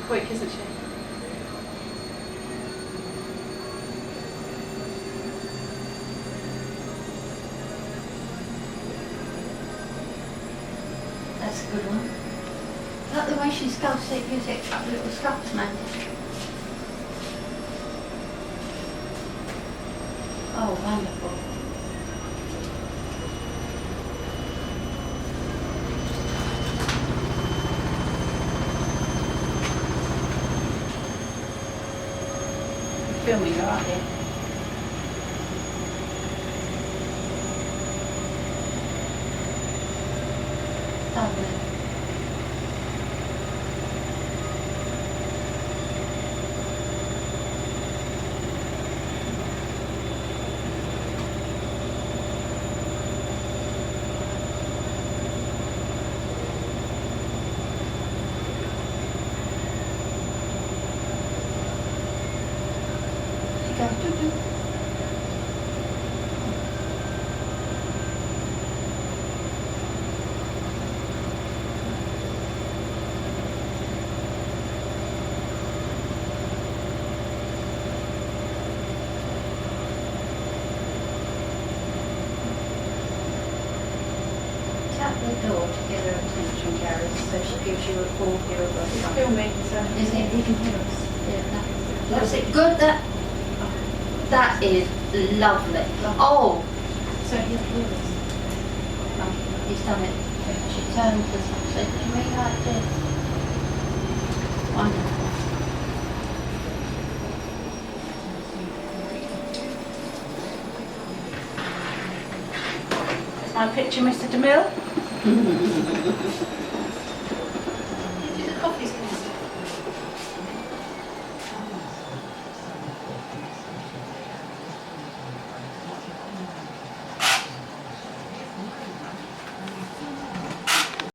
quick, isn't she? That's a good one. Is that the way she sculpts it, gives it a little sculpt man? Oh, wonderful. Filming her, aren't you? Lovely. She goes doo-doo. Tap the door to get her attention, Gareth, so she gives you a full view of her front. Filming, so. Is it? You can hear us. Yeah, that's it. Good. That is lovely. Oh, So he'll hear us. he's done it. She turned to something. Can we like this? Wonderful. Is my picture Mr. DeMille?